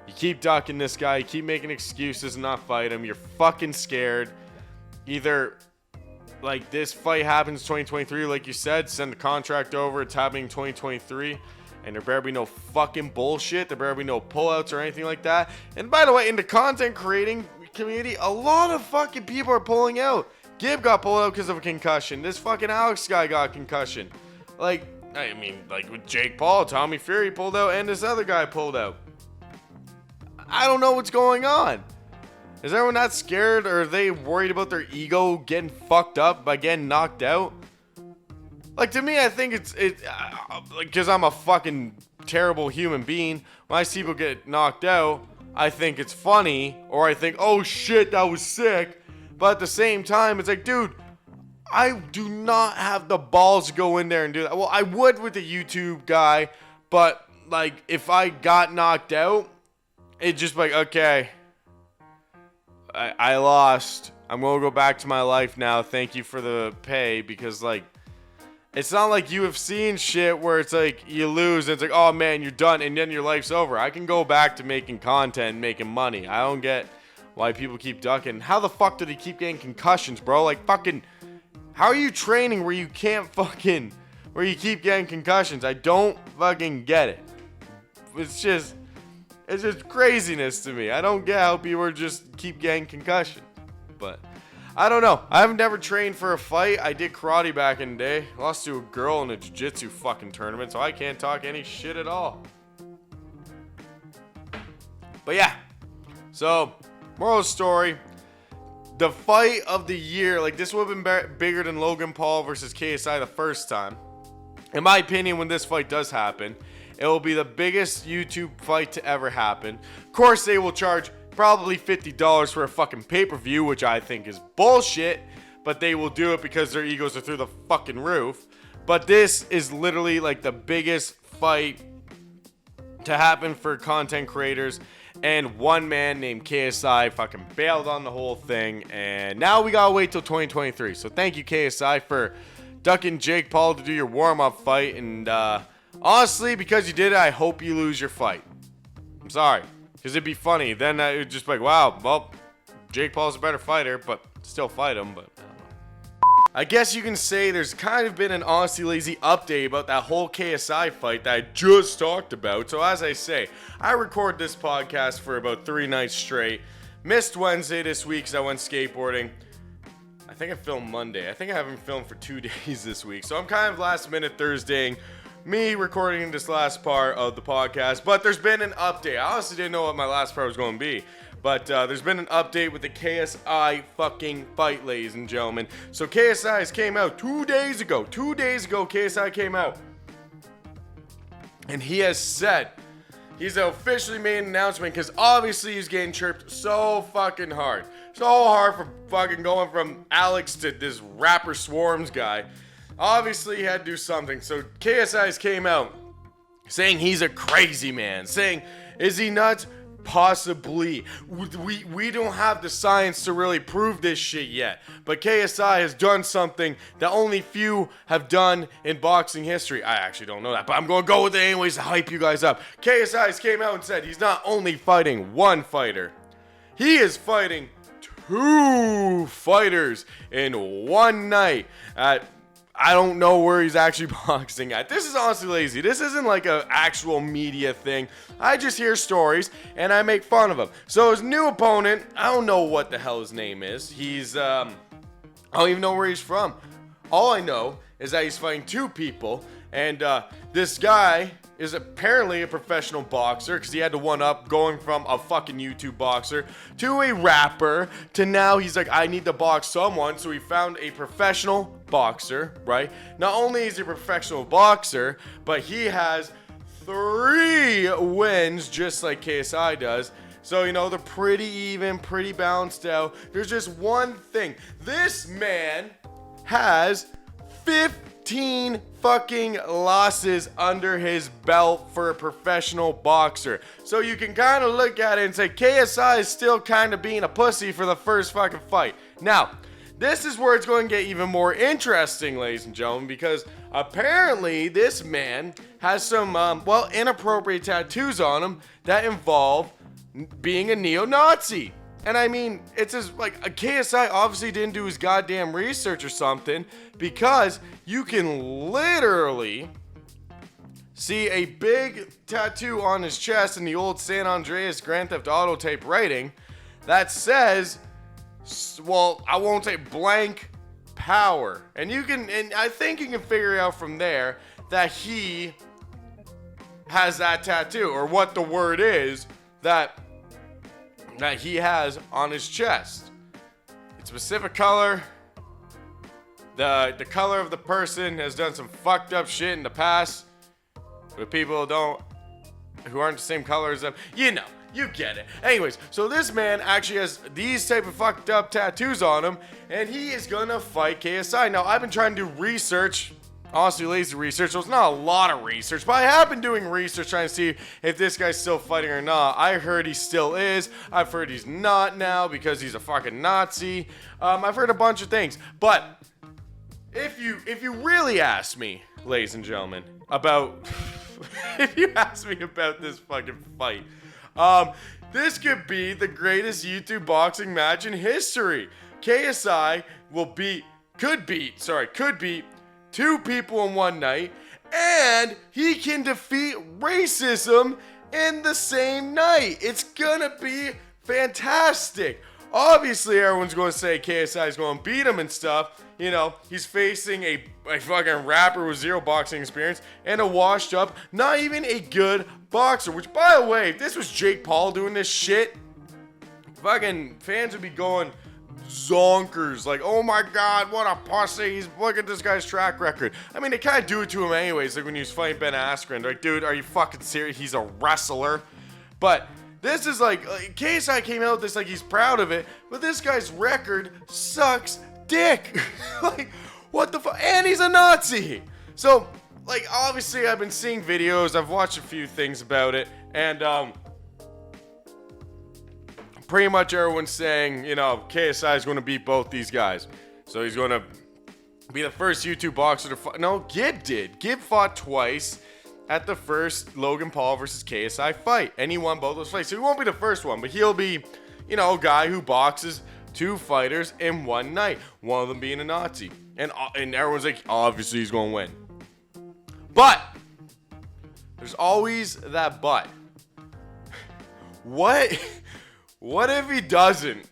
You keep ducking this guy. You keep making excuses and not fight him. You're fucking scared. Either... like, this fight happens 2023, like you said, send the contract over, it's happening 2023, and there better be no fucking bullshit, there better be no pullouts or anything like that. And by the way, in the content creating community, a lot of fucking people are pulling out. Gib got pulled out because of a concussion. This fucking Alex guy got concussion. Like, I mean, like with Jake Paul, Tommy Fury pulled out, and this other guy pulled out. I don't know what's going on. Is everyone not scared, or are they worried about their ego getting fucked up by getting knocked out? Like, to me, I think it's because I'm a fucking terrible human being. When I see people get knocked out, I think it's funny, or I think, oh shit, that was sick. But at the same time, it's like, dude, I do not have the balls to go in there and do that. Well, I would with the YouTube guy, but like, if I got knocked out, it'd just be like, okay, I lost. I'm going to go back to my life now. Thank you for the pay, because like, It's not like UFC and shit where it's like you lose and it's like, oh man, you're done and then your life's over. I can go back to making content and making money. I don't get why people keep ducking. How the fuck do they keep getting concussions, bro? Like fucking, how are you training where you can't fucking, where you keep getting concussions? I don't fucking get it. It's just craziness to me. I don't get how people just keep getting concussions. But I don't know. I've never trained for a fight. I did karate back in the day. Lost to a girl in a jiu-jitsu fucking tournament, so I can't talk any shit at all. But yeah. So, moral of the story. The fight of the year, like this would have been bigger than Logan Paul versus KSI the first time. In my opinion, when this fight does happen, it will be the biggest YouTube fight to ever happen. Of course, they will charge probably $50 for a fucking pay-per-view, which I think is bullshit, but they will do it because their egos are through the fucking roof. But this is literally like the biggest fight to happen for content creators, and one man named KSI fucking bailed on the whole thing, and now we gotta wait till 2023. So thank you, KSI, for ducking Jake Paul to do your warm-up fight, and honestly, because you did it, I hope you lose your fight. I'm sorry. Because it'd be funny. Then it would just be like, wow, well, Jake Paul's a better fighter, but still fight him. But I don't know. I guess you can say there's kind of been an Honestly Lazy update about that whole KSI fight that I just talked about. So as I say, I record this podcast for about 3 nights straight. Missed Wednesday this week because I went skateboarding. I think I filmed Monday. I think I haven't filmed for 2 days this week. So I'm kind of last minute Thursdaying me recording this last part of the podcast, but there's been an update. I honestly didn't know what my last part was going to be, but there's been an update with the KSI fucking fight, ladies and gentlemen. So KSI's came out 2 days ago. 2 days ago, KSI came out, and he has said he's officially made an announcement because obviously he's getting chirped so fucking hard. So hard for fucking going from Alex to this rapper Swarms guy. Obviously, he had to do something. So, KSI's came out saying he's a crazy man. Saying, is he nuts? Possibly. We don't have the science to really prove this shit yet. But KSI has done something that only few have done in boxing history. I actually don't know that, but I'm going to go with it anyways to hype you guys up. KSI's came out and said he's not only fighting one fighter. He is fighting 2 fighters in one night at... I don't know where he's actually boxing at. This is honestly lazy. This isn't like an actual media thing. I just hear stories and I make fun of him. So his new opponent, I don't know what the hell his name is. I don't even know where he's from. All I know is that he's fighting 2 people. And this guy is apparently a professional boxer because he had to one up going from a fucking YouTube boxer to a rapper to now he's like, I need to box someone. So he found a professional boxer, right? Not only is he a professional boxer, but he has 3 wins just like KSI does. So, you know, they're pretty even, pretty balanced out. There's just one thing. This man has 15 fucking losses under his belt for a professional boxer. So you can kind of look at it and say KSI is still kind of being a pussy for the first fucking fight. Now, this is where it's going to get even more interesting, ladies and gentlemen, because apparently this man has some, inappropriate tattoos on him that involve being a neo-Nazi. And I mean, it's just like a KSI obviously didn't do his goddamn research or something, because you can literally see a big tattoo on his chest in the old San Andreas Grand Theft Auto type writing that says, well, I won't say blank power. And I think you can figure out from there that he has that tattoo, or what the word is that he has on his chest. It's a specific color. The color of the person has done some fucked up shit in the past with people who aren't the same color as them. You know, you get it. Anyways, so this man actually has these type of fucked up tattoos on him, and he is gonna fight KSI. Now, I've been trying to do research, honestly lazy research, so it's not a lot of research, but I have been doing research trying to see if this guy's still fighting or not. I heard he still is. I've heard he's not now because he's a fucking Nazi. I've heard a bunch of things, but if you really ask me, ladies and gentlemen, about if you ask me about this fucking fight, this could be the greatest YouTube boxing match in history. KSI could beat 2 people in one night, and he can defeat racism in the same night. It's gonna be fantastic. Obviously, everyone's going to say KSI is going to beat him and stuff. You know, he's facing a fucking rapper with 0 boxing experience and a washed up, not even a good boxer. Which, by the way, if this was Jake Paul doing this shit, fucking fans would be going zonkers. Like, oh my god, what a pussy. Look at this guy's track record. I mean, they kind of do it to him anyways. Like when he was fighting Ben Askren. Like, dude, are you fucking serious? He's a wrestler. But this is like KSI came out with this like he's proud of it, but this guy's record sucks dick. Like, what the fuck? And he's a Nazi. So, like, obviously I've been seeing videos, I've watched a few things about it, and pretty much everyone's saying, you know, KSI is going to beat both these guys. So he's going to be the first YouTube boxer to fight. No, Gib did. Gib fought twice at the first Logan Paul versus KSI fight, and he won both those fights. So he won't be the first one, but he'll be, you know, a guy who boxes 2 fighters in one night, one of them being a Nazi. And everyone's like, obviously he's going to win. But there's always that but. What if he doesn't?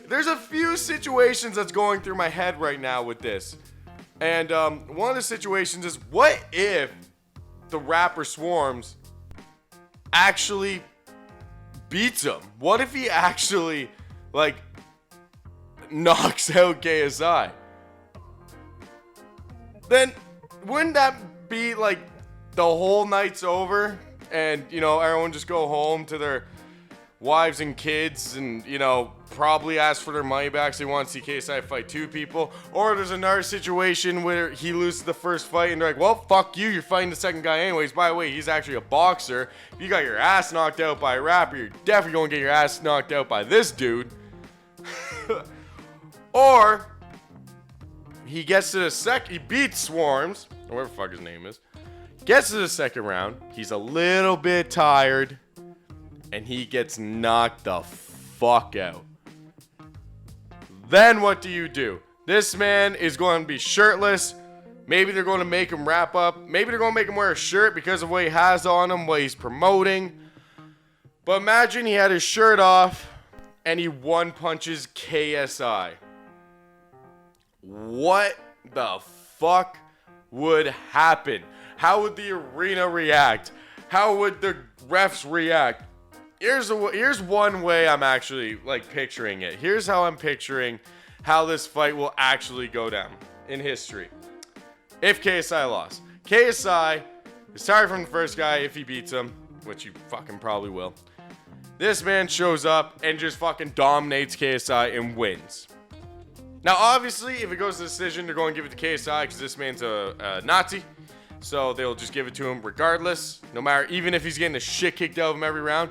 There's a few situations that's going through my head right now with this. And one of the situations is, what if the rapper Swarms actually beats him? What if he actually, like, knocks out KSI? Then wouldn't that be like the whole night's over and, you know, everyone just go home to their wives and kids and, you know, probably ask for their money back so they want to see KSI fight 2 people? Or there's another situation where he loses the first fight and they're like, well, fuck you, you're fighting the second guy anyways. By the way, he's actually a boxer. If you got your ass knocked out by a rapper, you're definitely going to get your ass knocked out by this dude. Or he gets to the he beats Swarms, or whatever the fuck his name is, gets to the second round, he's a little bit tired, and he gets knocked the fuck out. Then what do? This man is going to be shirtless. Maybe they're going to make him wrap up. Maybe they're going to make him wear a shirt because of what he has on him, what he's promoting. But imagine he had his shirt off and he one punches KSI. What the fuck would happen? How would the arena react? How would the refs react? Here's one way I'm actually, like, picturing it. Here's how I'm picturing how this fight will actually go down in history. If KSI lost. KSI is tired from the first guy if he beats him, which he fucking probably will. This man shows up and just fucking dominates KSI and wins. Now, obviously, if it goes to decision, they're going to give it to KSI because this man's a Nazi. So they'll just give it to him regardless. No matter, even if he's getting the shit kicked out of him every round,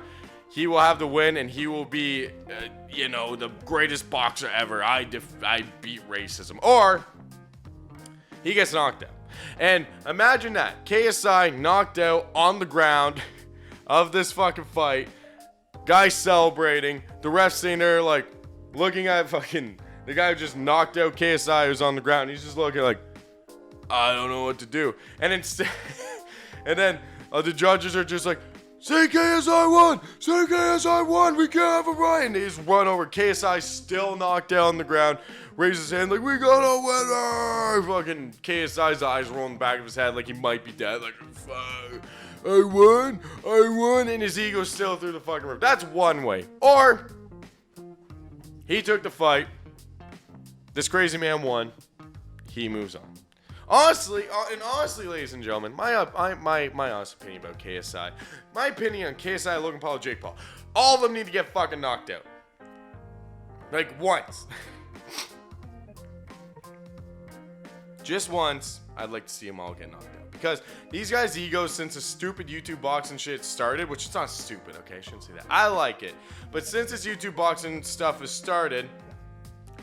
he will have the win and he will be, you know, the greatest boxer ever. I beat racism. Or he gets knocked out. And imagine that. KSI knocked out on the ground of this fucking fight. Guy celebrating. The ref sitting there, like, looking at fucking the guy who just knocked out KSI who's on the ground. He's just looking like, I don't know what to do. And instead, and then the judges are just like, say KSI won! Say KSI won! We can't have a right! And they just run over. KSI still knocked down on the ground. Raises his hand like, we got a winner! Fucking KSI's eyes roll in the back of his head like he might be dead. Like, fuck. I won! And his ego's still through the fucking roof. That's one way. Or he took the fight. This crazy man won. He moves on. Honestly, ladies and gentlemen, my honest opinion about KSI, my opinion on KSI, Logan Paul, Jake Paul, all of them need to get fucking knocked out. Like, once. Just once, I'd like to see them all get knocked out. Because these guys' egos, since the stupid YouTube boxing shit started, which it's not stupid, okay, I shouldn't say that. I like it. But since this YouTube boxing stuff has started,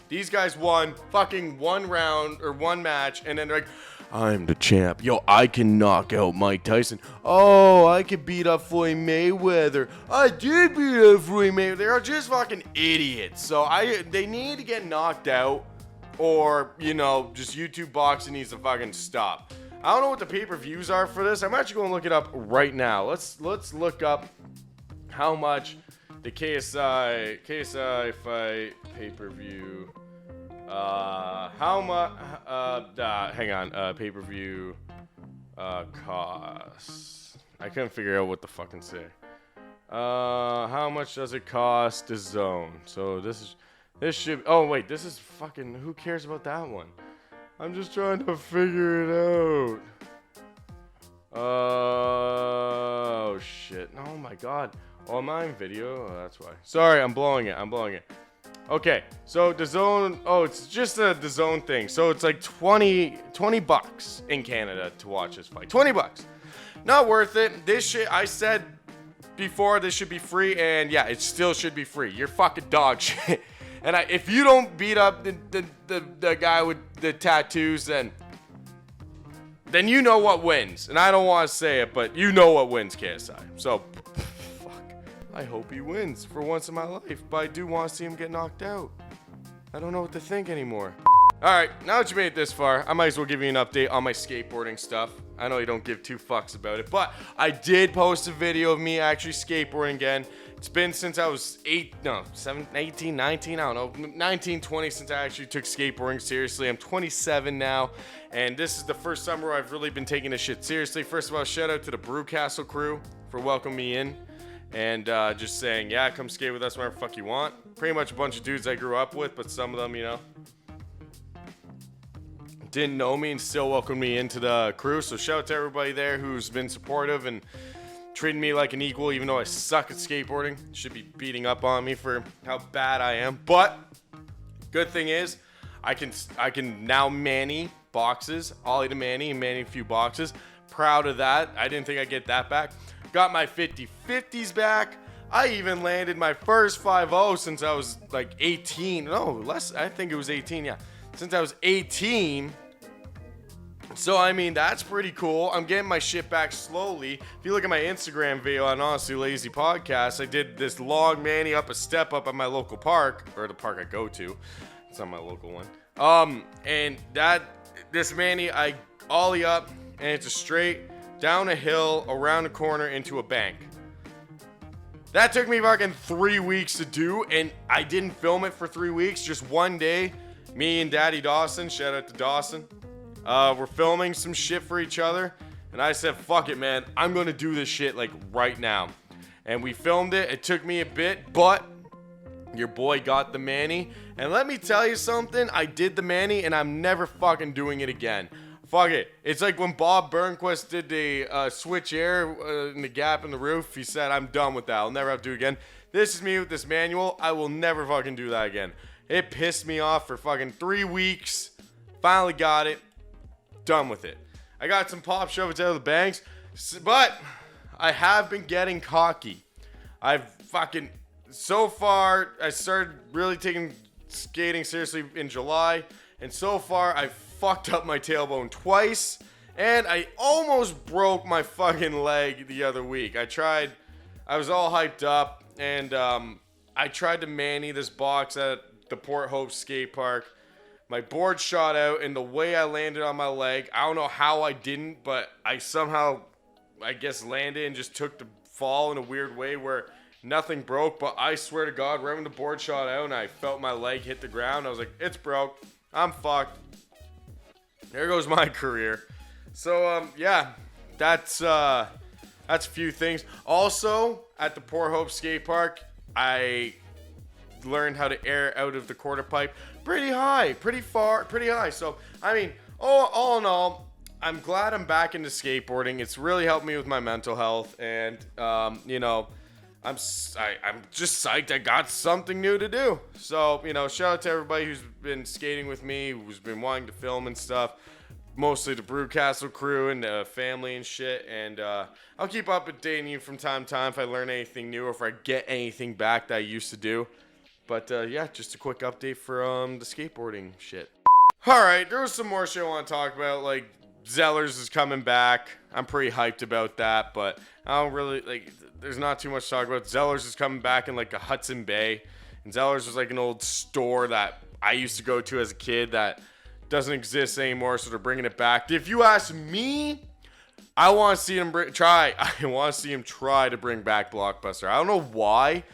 These guys won fucking one round or one match, and then they're like, I'm the champ. Yo, I can knock out Mike Tyson. Oh, I could beat up Floyd Mayweather. I did beat up Floyd Mayweather. They're just fucking idiots. So they need to get knocked out, or, you know, just YouTube boxing needs to fucking stop. I don't know what the pay-per-views are for this. I'm actually going to look it up right now. Let's look up how much the KSI fight pay-per-view. How much? Hang on. Pay-per-view costs. I couldn't figure out what to fucking say. How much does it cost to zone? So this should. Oh wait, this is fucking. Who cares about that one? I'm just trying to figure it out. Oh shit! Oh my god! Oh, am I in video? Oh, that's why. Sorry, I'm blowing it. Okay, so the zone, it's just the zone thing. So it's like 20 bucks in Canada to watch this fight. 20 bucks. Not worth it. This shit, I said before, this should be free, and yeah, it still should be free. You're fucking dog shit. And if you don't beat up the guy with the tattoos, then you know what wins. And I don't want to say it, but you know what wins, KSI. So, I hope he wins for once in my life, but I do want to see him get knocked out. I don't know what to think anymore. Alright, now that you made it this far, I might as well give you an update on my skateboarding stuff. I know you don't give two fucks about it, but I did post a video of me actually skateboarding again. It's been since I was 18, 19, I don't know, 19, 20 since I actually took skateboarding seriously. I'm 27 now, and this is the first summer I've really been taking this shit seriously. First of all, shout out to the Brewcastle crew for welcoming me in. And just saying, yeah, come skate with us whenever the fuck you want. Pretty much a bunch of dudes I grew up with, but some of them, you know, didn't know me and still welcomed me into the crew. So shout out to everybody there who's been supportive and treating me like an equal, even though I suck at skateboarding. Should be beating up on me for how bad I am. But good thing is, I can now manny boxes, ollie to manny and manny a few boxes. Proud of that. I didn't think I'd get that back. Got my 50-50s back. I even landed my first 5-0 since I was like 18. No, less. I think it was 18, yeah. Since I was 18. So, I mean, that's pretty cool. I'm getting my shit back slowly. If you look at my Instagram video on Honestly Lazy Podcast, I did this long manny up a step up at my local park, or the park I go to. It's not my local one. And this manny, I ollie up, and it's a straight down a hill, around a corner, into a bank. That took me fucking 3 weeks to do, and I didn't film it for 3 weeks. Just one day, me and Daddy Dawson, shout out to Dawson, we're filming some shit for each other, and I said, fuck it, man, I'm gonna do this shit, like, right now. And we filmed it. It took me a bit, but your boy got the manny, and let me tell you something, I did the manny, and I'm never fucking doing it again. Fuck it. It's like when Bob Burnquist did the switch air in the gap in the roof. He said, I'm done with that. I'll never have to do it again. This is me with this manual. I will never fucking do that again. It pissed me off for fucking 3 weeks. Finally got it. Done with it. I got some pop shovels out of the banks. But I have been getting cocky. So far, I started really taking skating seriously in July. And so far, I've fucked up my tailbone twice, and I almost broke my fucking leg the other week. I was all hyped up, and I tried to manny this box at the Port Hope skate park. My board shot out, and the way I landed on my leg, I don't know how I didn't, but I somehow, I guess, landed and just took the fall in a weird way where nothing broke. But I swear to God, right when the board shot out and I felt my leg hit the ground, I was like, it's broke. I'm fucked. There goes my career. So, yeah, that's a few things. Also, at the Port Hope skate park, I learned how to air out of the quarter pipe pretty high, pretty high. So, I mean, all in all, I'm glad I'm back into skateboarding. It's really helped me with my mental health, and, you know, I'm just psyched I got something new to do. So, you know, shout out to everybody who's been skating with me, who's been wanting to film and stuff. Mostly the Brewcastle crew and family and shit. And I'll keep updating you from time to time if I learn anything new or if I get anything back that I used to do. But yeah, just a quick update from the skateboarding shit. All right, there was some more shit I want to talk about. Like, Zellers is coming back. I'm pretty hyped about that, but I don't really, like, there's not too much to talk about. Zellers is coming back in, like, a Hudson Bay. And Zellers was, like, an old store that I used to go to as a kid that doesn't exist anymore, so they're bringing it back. If you ask me, I want to see him try. I want to see him try to bring back Blockbuster. I don't know why.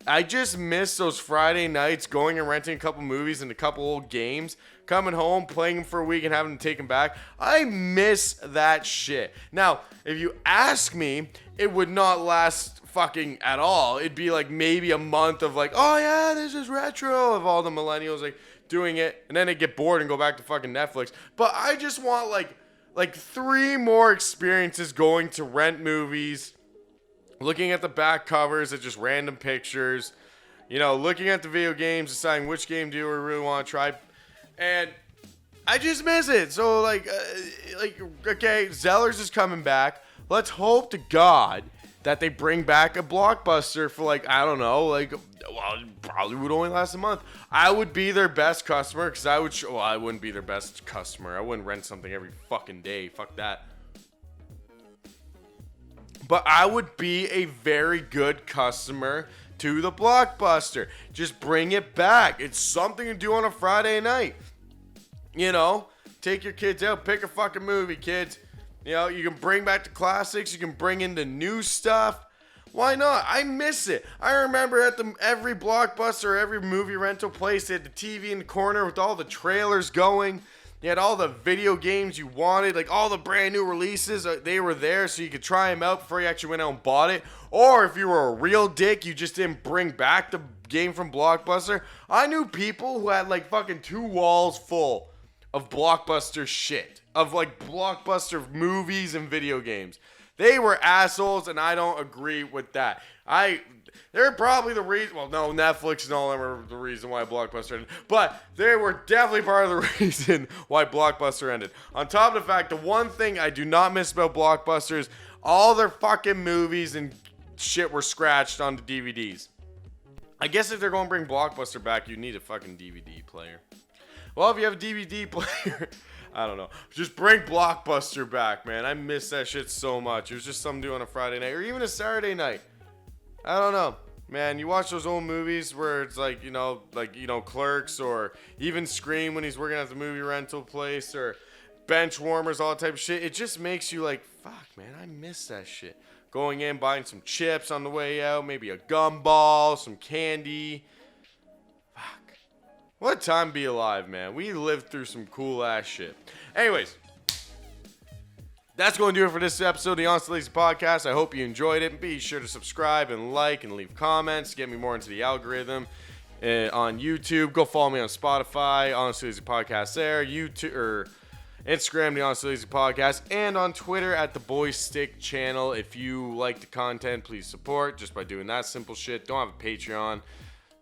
I just miss those Friday nights going and renting a couple movies and a couple old games, coming home, playing them for a week, and having to take them back. I miss that shit. Now, if you ask me, it would not last fucking at all. It'd be like maybe a month of like, oh yeah, this is retro, of all the millennials like doing it, and then they get bored and go back to fucking Netflix. But I just want like 3 more experiences going to rent movies, looking at the back covers of just random pictures, you know, looking at the video games, deciding which game do we really want to try, and I just miss it. So like okay, Zellers is coming back. Let's hope to God that they bring back a Blockbuster for like, I don't know, like, well, it probably would only last a month. I would be their best customer because I wouldn't be their best customer. I wouldn't rent something every fucking day. Fuck that. But I would be a very good customer to the Blockbuster. Just bring it back. It's something to do on a Friday night. You know, take your kids out, pick a fucking movie, kids. You know, you can bring back the classics. You can bring in the new stuff. Why not? I miss it. I remember at every Blockbuster, every movie rental place, they had the TV in the corner with all the trailers going. You had all the video games you wanted, like all the brand new releases. They were there so you could try them out before you actually went out and bought it. Or if you were a real dick, you just didn't bring back the game from Blockbuster. I knew people who had like fucking 2 walls full of Blockbuster shit. Of like Blockbuster movies and video games. They were assholes, and I don't agree with that. They're probably the reason. Well, no, Netflix and all them are the reason why Blockbuster ended. But they were definitely part of the reason why Blockbuster ended. On top of the fact, the one thing I do not miss about Blockbuster is all their fucking movies and shit were scratched onto DVDs. I guess if they're going to bring Blockbuster back, you need a fucking DVD player. Well, if you have a DVD player, I don't know. Just bring Blockbuster back, man. I miss that shit so much. It was just something to do on a Friday night or even a Saturday night. I don't know. Man, you watch those old movies where it's like, Clerks or even Scream when he's working at the movie rental place or bench warmers, all that type of shit. It just makes you like, fuck, man, I miss that shit. Going in, buying some chips on the way out, maybe a gumball, some candy. Fuck. What a time to be alive, man. We lived through some cool ass shit. Anyways. That's going to do it for this episode of the Honestly Lazy Podcast. I hope you enjoyed it. Be sure to subscribe and like and leave comments. Get me more into the algorithm on YouTube. Go follow me on Spotify, Honestly Lazy Podcast there. YouTube or Instagram, the Honestly Lazy Podcast, and on Twitter at the BoyStick channel. If you like the content, please support just by doing that simple shit. Don't have a Patreon.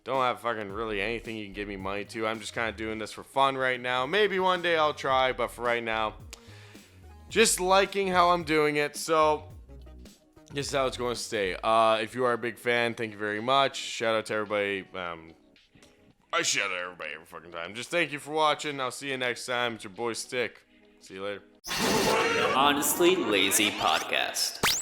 Don't have fucking really anything you can give me money to. I'm just kind of doing this for fun right now. Maybe one day I'll try, but for right now, just liking how I'm doing it, so this is how it's going to stay. If you are a big fan, thank you very much. Shout out to everybody. I shout out to everybody every fucking time. Just thank you for watching. I'll see you next time. It's your boy Stick. See you later. The Honestly Lazy Podcast.